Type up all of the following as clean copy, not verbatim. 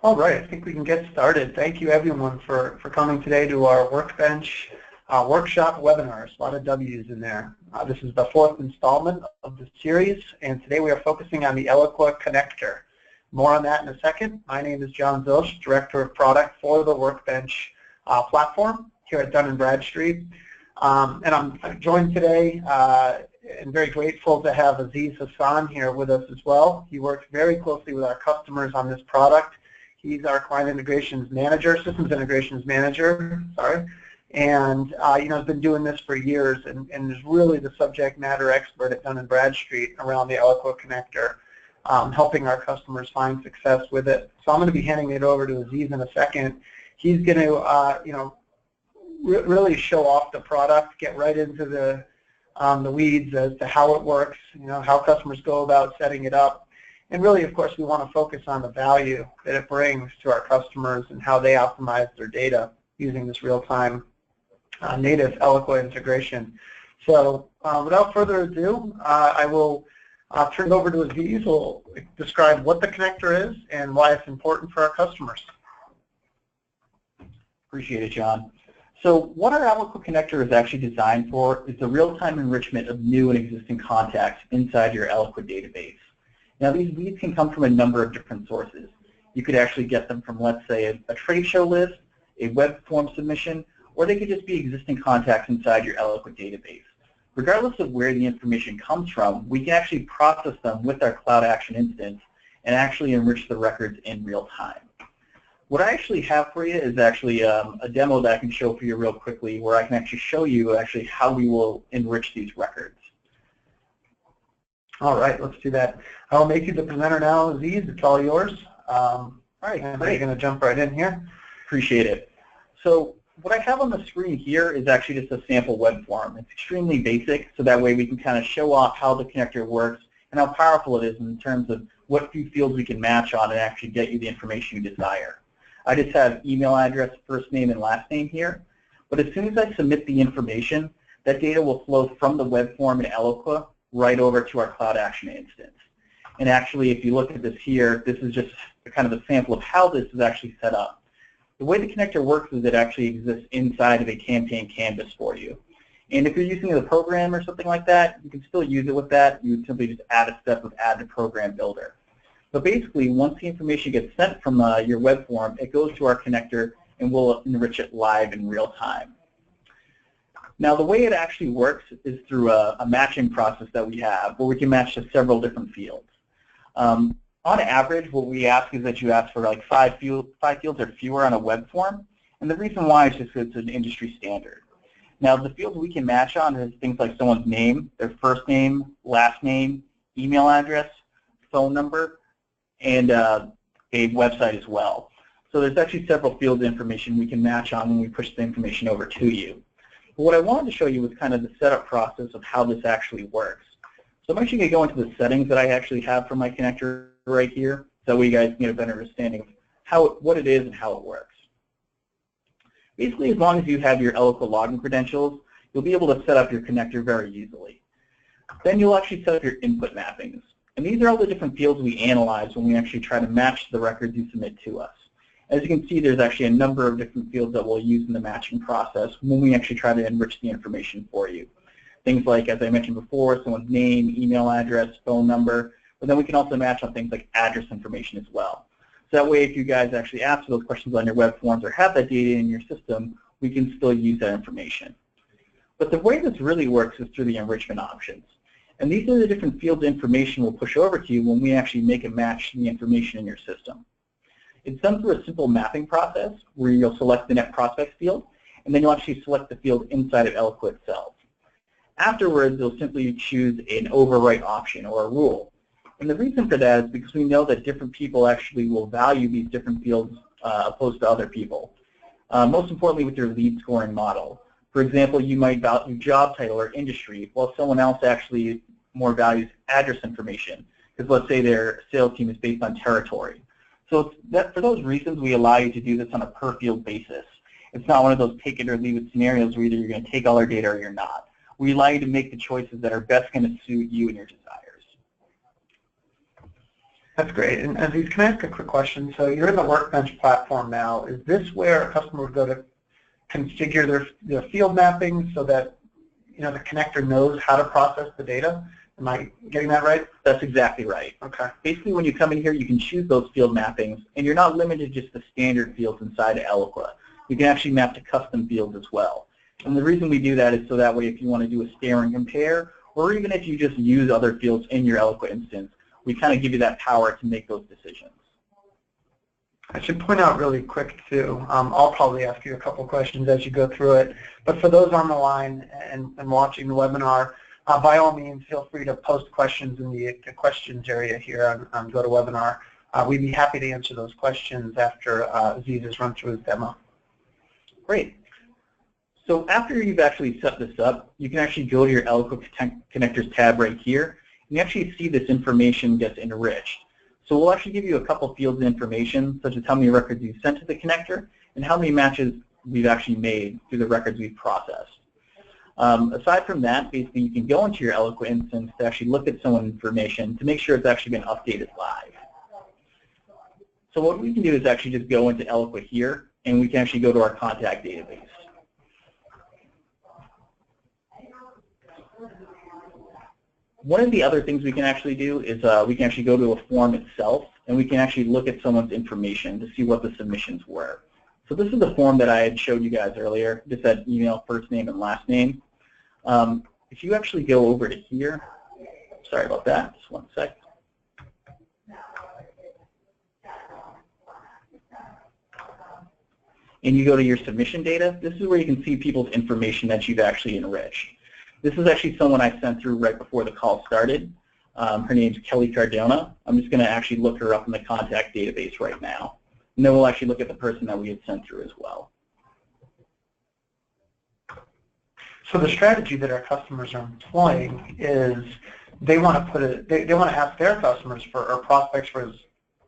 All right, I think we can get started. Thank you everyone for coming today to our Workbench workshop webinars. A lot of W's in there. This is the 4th installment of the series, and today we are focusing on the Eloqua connector. More on that in a second. My name is John Zilch, Director of Product for the Workbench platform here at Dun & Bradstreet. And I'm joined today and very grateful to have Aziz Hassan here with us as well. He works very closely with our customers on this product. He's our client integrations manager, systems integrations manager, and has been doing this for years and is really the subject matter expert at Dun & Bradstreet around the Eloqua connector, helping our customers find success with it. So I'm going to be handing it over to Aziz in a second. He's going to, really show off the product, get right into the weeds as to how it works, how customers go about setting it up. And really, of course, we want to focus on the value that it brings to our customers and how they optimize their data using this real-time native Eloqua integration. So without further ado, I will turn it over to Aziz, who will describe what the connector is and why it's important for our customers. Appreciate it, John. So what our Eloqua connector is actually designed for is the real-time enrichment of new and existing contacts inside your Eloqua database. Now, these leads can come from a number of different sources. You could actually get them from, let's say, a trade show list, a web form submission, or they could just be existing contacts inside your Eloqua database. Regardless of where the information comes from, we can actually process them with our Cloud Action instance and actually enrich the records in real time. What I actually have for you is actually a demo that I can show for you real quickly where I can actually show you actually how we will enrich these records. All right, let's do that. I'll make you the presenter now, Aziz. It's all yours. All right, and we're going to jump right in here. Appreciate it. So what I have on the screen here is actually just a sample web form. It's extremely basic, so that way we can kind of show off how the connector works and how powerful it is in terms of what few fields we can match on and actually get you the information you desire. I just have email address, first name, and last name here. But as soon as I submit the information, that data will flow from the web form in Eloqua right over to our Cloud Action instance. And actually, if you look at this here, this is just kind of a sample of how this is actually set up. The way the connector works is it actually exists inside of a campaign canvas for you. And if you're using the program or something like that, you can still use it with that. You would simply just add a step of add to program builder. But basically, once the information gets sent from your web form, it goes to our connector and we'll enrich it live in real time. Now, the way it actually works is through a matching process that we have where we can match to several different fields. On average, what we ask is that you ask for like five fields or fewer on a web form. And the reason why is just because it's an industry standard. Now, the fields we can match on is things like someone's name, their first name, last name, email address, phone number, and a website as well. So there's actually several fields of information we can match on when we push the information over to you. But what I wanted to show you was kind of the setup process of how this actually works. So I'm actually going to go into the settings that I actually have for my connector right here, so you guys can get a better understanding of what it is and how it works. Basically, as long as you have your Eloqua login credentials, you'll be able to set up your connector very easily. Then you'll actually set up your input mappings. And these are all the different fields we analyze when we actually try to match the records you submit to us. As you can see, there's actually a number of different fields that we'll use in the matching process when we actually try to enrich the information for you. Things like, as I mentioned before, someone's name, email address, phone number, but then we can also match on things like address information as well. So that way, if you guys actually ask those questions on your web forms or have that data in your system, we can still use that information. But the way this really works is through the enrichment options. And these are the different fields of information we'll push over to you when we actually make a match to the information in your system. It's done through a simple mapping process where you'll select the net prospects field, and then you'll actually select the field inside of Eloqua itself. Afterwards, you'll simply choose an overwrite option or a rule. And the reason for that is because we know that different people actually will value these different fields opposed to other people. Most importantly with your lead scoring model. For example, you might value job title or industry, while someone else actually more values address information, because let's say their sales team is based on territory. So for those reasons, we allow you to do this on a per field basis. It's not one of those take it or leave it scenarios where either you're going to take all our data or you're not. We allow you to make the choices that are best going to suit you and your desires. That's great. And Aziz, can I ask a quick question? So you're in the Workbench platform now. Is this where a customer would go to configure their field mapping so that the connector knows how to process the data? Am I getting that right? That's exactly right. Okay. Basically, when you come in here, you can choose those field mappings, and you're not limited to just the standard fields inside of Eloqua. You can actually map to custom fields as well. And the reason we do that is so that way if you want to do a stare and compare, or even if you just use other fields in your Eloqua instance, we kind of give you that power to make those decisions. I should point out really quick too, I'll probably ask you a couple questions as you go through it, but for those on the line and watching the webinar, by all means feel free to post questions in the questions area here on GoToWebinar. We'd be happy to answer those questions after Aziz has run through his demo. Great. So after you've actually set this up, you can actually go to your Eloqua Connectors tab right here, and you actually see this information gets enriched. So we'll actually give you a couple fields of information, such as how many records you've sent to the connector and how many matches we've actually made through the records we've processed. Aside from that, basically you can go into your Eloqua instance to actually look at someone's information to make sure it's actually been updated live. So what we can do is actually just go into Eloqua here, and we can actually go to our contact database. One of the other things we can actually do is we can actually go to a form itself, and we can actually look at someone's information to see what the submissions were. So this is the form that I had showed you guys earlier, just that email, first name, and last name. If you actually go over to here, sorry about that, just one sec. And you go to your submission data, this is where you can see people's information that you've actually enriched. This is actually someone I sent through right before the call started. Her name's Kelly Cardona. I'm just going to actually look her up in the contact database right now. And then we'll actually look at the person that we had sent through as well. So the strategy that our customers are employing is they want to put they want to ask their customers or prospects for as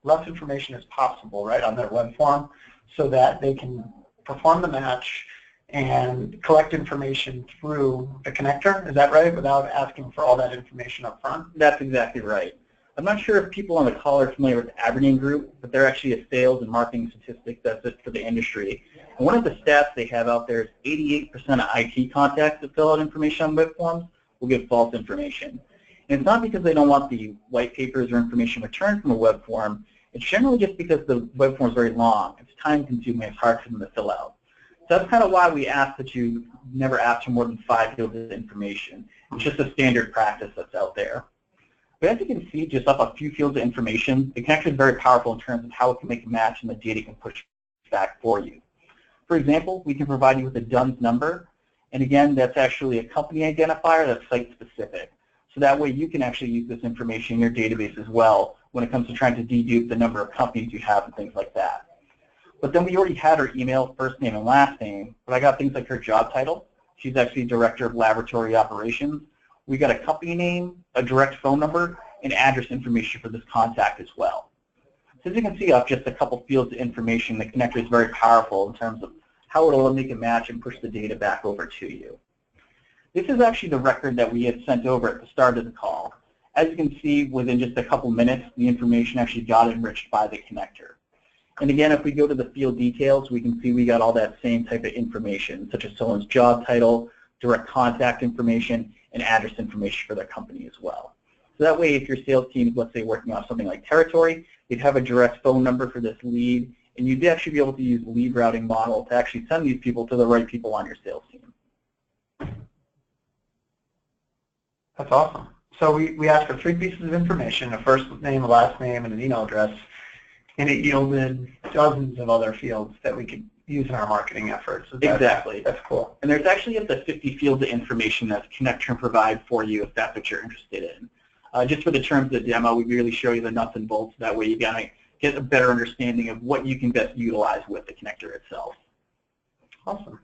less information as possible, right, on their web form, so that they can perform the match and collect information through the connector. Is that right? Without asking for all that information up front? That's exactly right. I'm not sure if people on the call are familiar with Aberdeen Group, but they're actually a sales and marketing statistic that's it for the industry. And one of the stats they have out there is 88% of IT contacts that fill out information on web forms will give false information. And it's not because they don't want the white papers or information returned from a web form. It's generally just because the web form is very long. It's time-consuming. It's hard for them to fill out. So that's kind of why we ask that you never ask for more than 5 fields of information. It's just a standard practice that's out there. But as you can see, just up a few fields of information, the connector is very powerful in terms of how it can make a match and the data can push back for you. For example, we can provide you with a DUNS number, and again, that's actually a company identifier that's site-specific. So that way you can actually use this information in your database as well when it comes to trying to dedupe the number of companies you have and things like that. But then we already had her email, first name, and last name, but I got things like her job title. She's actually Director of Laboratory Operations. We got a company name, a direct phone number, and address information for this contact as well. So as you can see off just a couple fields of information, the connector is very powerful in terms of how it'll make a match and push the data back over to you. This is actually the record that we had sent over at the start of the call. As you can see, within just a couple minutes, the information actually got enriched by the connector. And again, if we go to the field details, we can see we got all that same type of information, such as someone's job title, direct contact information, and address information for their company as well. So that way, if your sales team is, let's say, working on something like territory, you'd have a direct phone number for this lead, and you'd actually be able to use lead routing model to actually send these people to the right people on your sales team. That's awesome. So we asked for 3 pieces of information, a first name, a last name, and an email address, and it yielded dozens of other fields that we could use in our marketing efforts. Exactly. That's cool. And there's actually up to 50 fields of information that the connector can provide for you if that's what you're interested in. Just for the terms of the demo, we really show you the nuts and bolts. That way you can get a better understanding of what you can best utilize with the connector itself. Awesome.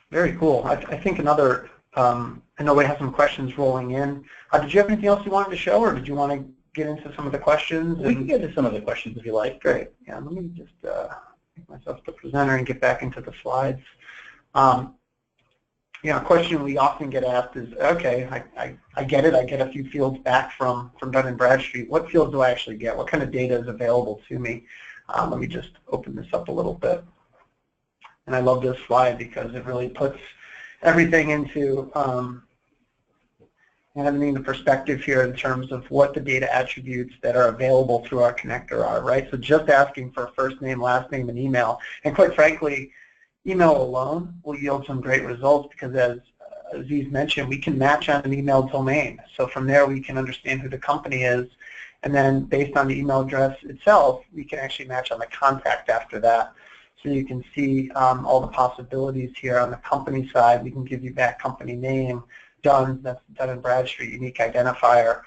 Very cool. I think another, I know we have some questions rolling in. Did you have anything else you wanted to show, or did you want to get into some of the questions? We can get into some of the questions if you like. Great. Yeah, let me just make myself the presenter and get back into the slides. A question we often get asked is, okay, I get it. I get a few fields back from Dun & Bradstreet. What fields do I actually get? What kind of data is available to me? Let me just open this up a little bit. And I love this slide because it really puts everything into having the perspective here in terms of what the data attributes that are available through our connector are, right? So just asking for first name, last name, and email. And quite frankly, email alone will yield some great results because as Aziz mentioned, we can match on an email domain. So from there we can understand who the company is, and then based on the email address itself, we can actually match on the contact after that. So you can see all the possibilities here on the company side. We can give you back company name, Dun, that's Dun & Bradstreet, unique identifier,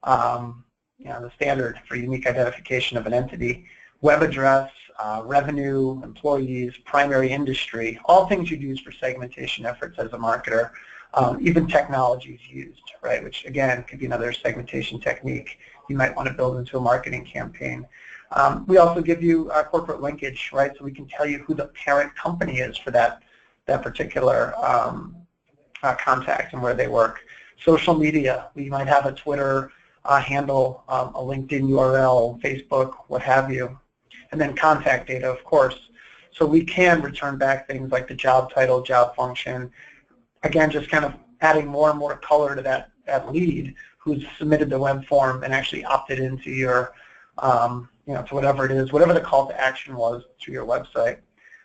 the standard for unique identification of an entity, web address, revenue, employees, primary industry, all things you'd use for segmentation efforts as a marketer. Even technologies used, right, which again could be another segmentation technique you might want to build into a marketing campaign. We also give you corporate linkage, right, so we can tell you who the parent company is for that particular contact and where they work. Social media, we might have a Twitter handle, a LinkedIn URL, Facebook, what have you. And then contact data, of course. So we can return back things like the job title, job function. Again, just kind of adding more and more color to that lead who's submitted the web form and actually opted into your, to whatever it is, whatever the call to action was to your website.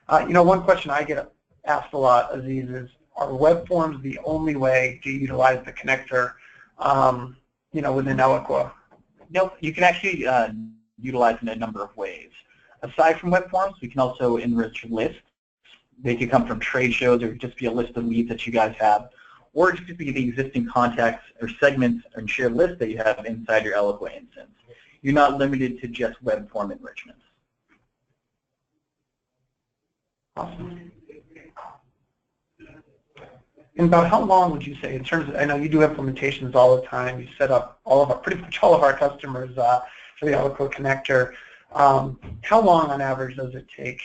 One question I get asked a lot, Aziz, is are web forms the only way to utilize the connector, within Eloqua? No, you can actually utilize it in a number of ways. Aside from web forms, we can also enrich lists. They could come from trade shows or just be a list of leads that you guys have, or it could be the existing contacts or segments and shared lists that you have inside your Eloqua instance. You're not limited to just web form enrichments. Awesome. And about how long would you say, in terms of, I know you do implementations all the time, you set up pretty much all of our customers for the Eloqua connector. How long on average does it take?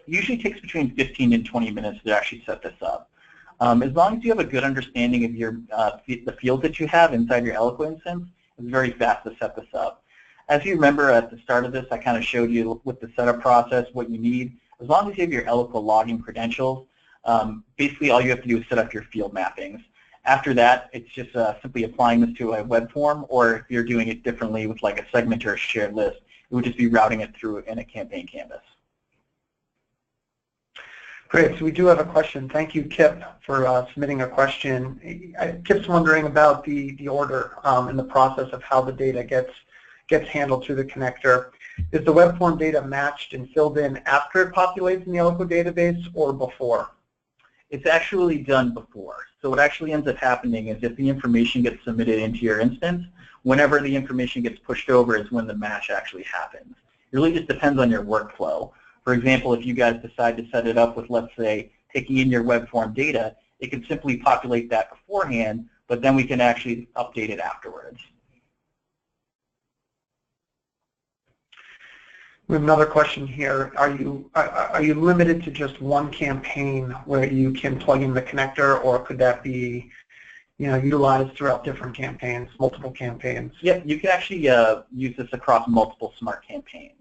It usually takes between 15 and 20 minutes to actually set this up. As long as you have a good understanding of the fields that you have inside your Eloqua instance, it's very fast to set this up. As you remember at the start of this, I kind of showed you with the setup process what you need. As long as you have your Eloqua login credentials, basically all you have to do is set up your field mappings. After that, it's just simply applying this to a web form, or if you're doing it differently with like a segment or a shared list, it would just be routing it through in a campaign canvas. Great. So we do have a question. Thank you, Kip, for submitting a question. Kip's wondering about the order and the process of how the data gets handled through the connector. Is the web form data matched and filled in after it populates in the Eloqua database or before? It's actually done before. So what actually ends up happening is if the information gets submitted into your instance, whenever the information gets pushed over is when the match actually happens. It really just depends on your workflow. For example, if you guys decide to set it up with, let's say, taking in your web form data, it can simply populate that beforehand, but then we can actually update it afterwards. We have another question here. Are you limited to just one campaign where you can plug in the connector, or could that be utilized throughout different campaigns, multiple campaigns? Yep, you can actually use this across multiple smart campaigns.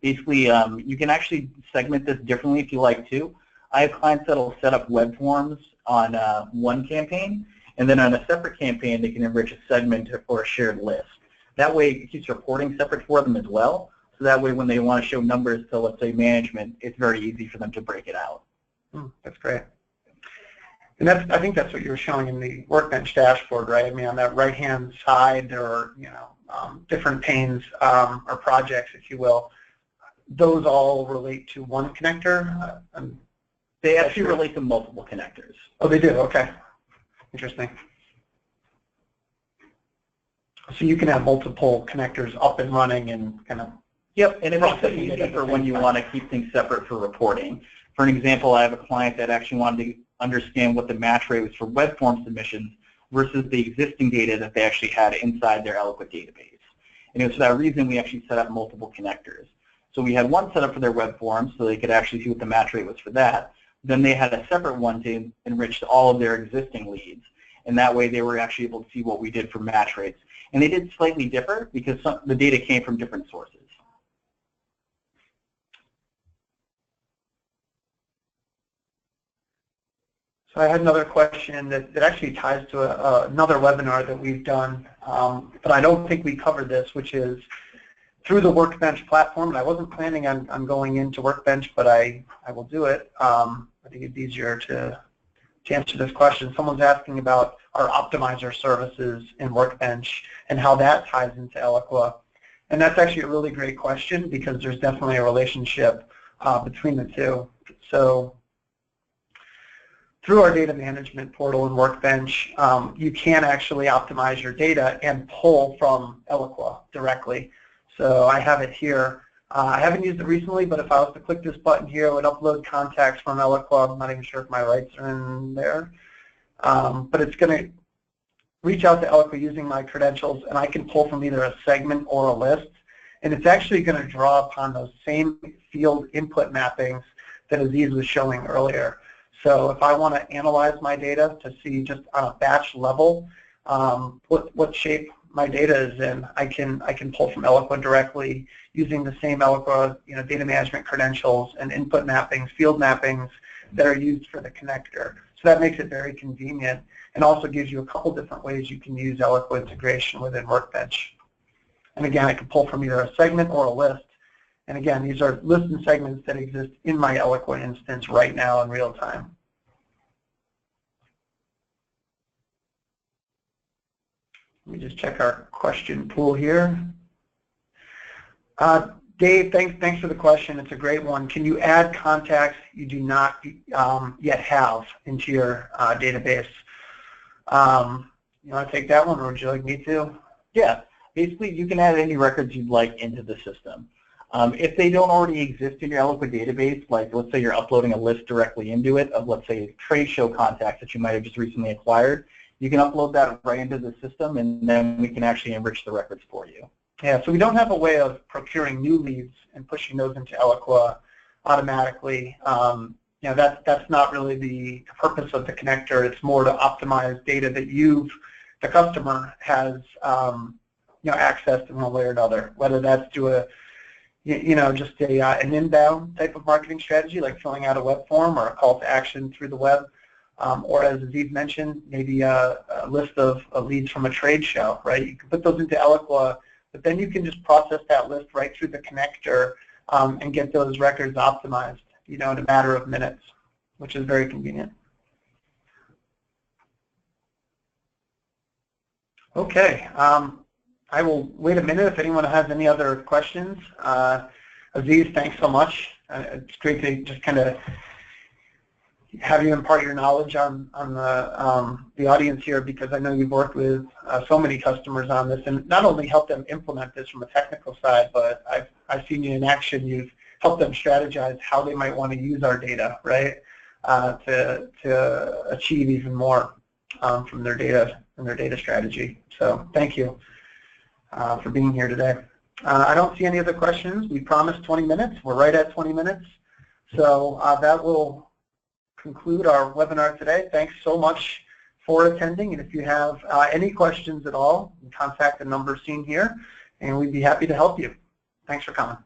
Basically, you can actually segment this differently if you like to. I have clients that will set up web forms on one campaign, and then on a separate campaign they can enrich a segment or a shared list. That way it keeps reporting separate for them as well. So that way when they want to show numbers to, let's say, management, it's very easy for them to break it out. That's great. And I think that's what you were showing in the Workbench dashboard, right? I mean, on that right-hand side, there are different panes or projects, if you will. Those all relate to one connector? They actually relate to multiple connectors. Oh, they do? Okay. Interesting. So you can have multiple connectors up and running and kind of... Yep, and it makes it easy for when you want to keep things separate for reporting. For an example, I have a client that actually wanted to understand what the match rate was for web form submissions versus the existing data that they actually had inside their Eloqua database. And it was for that reason we actually set up multiple connectors. So we had one set up for their web forms so they could actually see what the match rate was for that. then they had a separate one to enrich all of their existing leads. And that way they were actually able to see what we did for match rates. And they did slightly differ because the data came from different sources. So I had another question that actually ties to another webinar that we've done, but I don't think we covered this, which is through the Workbench platform. And I wasn't planning on going into Workbench, but I will do it. I think it's easier to answer this question. Someone's asking about our optimizer services in Workbench and how that ties into Eloqua. And that's actually a really great question because there's definitely a relationship between the two. So through our data management portal in Workbench, you can actually optimize your data and pull from Eloqua directly. So I have it here. I haven't used it recently, but if I was to click this button here, it would upload contacts from Eloqua. I'm not even sure if my rights are in there. But it's going to reach out to Eloqua using my credentials, and I can pull from either a segment or a list. And it's actually going to draw upon those same field input mappings that Aziz was showing earlier. So if I want to analyze my data to see just on a batch level what shape my data is in, I can pull from Eloqua directly using the same Eloqua data management credentials and input mappings, field mappings that are used for the connector. So that makes it very convenient and also gives you a couple different ways you can use Eloqua integration within Workbench. And again, I can pull from either a segment or a list. And again, these are lists and segments that exist in my Eloqua instance right now in real time. Let me just check our question pool here. Dave, thanks for the question. It's a great one. Can you add contacts you do not yet have into your database? You want to take that one, or would you like me to? Yeah. Basically, you can add any records you'd like into the system. If they don't already exist in your Eloqua database, like let's say you're uploading a list directly into it of, let's say, trade show contacts that you might have just recently acquired, you can upload that right into the system, and then we can actually enrich the records for you. Yeah, so we don't have a way of procuring new leads and pushing those into Eloqua automatically. That's not really the purpose of the connector. It's more to optimize data that the customer has accessed in one way or another, whether that's to an inbound type of marketing strategy like filling out a web form or a call to action through the web, or as Aziz mentioned, maybe a list of leads from a trade show, right? You can put those into Eloqua, but then you can just process that list right through the connector and get those records optimized, in a matter of minutes, which is very convenient. Okay. I will wait a minute if anyone has any other questions. Aziz, thanks so much. It's great to just kind of have you impart your knowledge on the audience here, because I know you've worked with so many customers on this, and not only help them implement this from a technical side, but I've seen you in action. You've helped them strategize how they might want to use our data, right, to achieve even more from their data and their data strategy. So thank you for being here today. I don't see any other questions. We promised 20 minutes. We're right at 20 minutes. So that will conclude our webinar today. Thanks so much for attending. And if you have any questions at all, contact the number seen here, and we'd be happy to help you. Thanks for coming.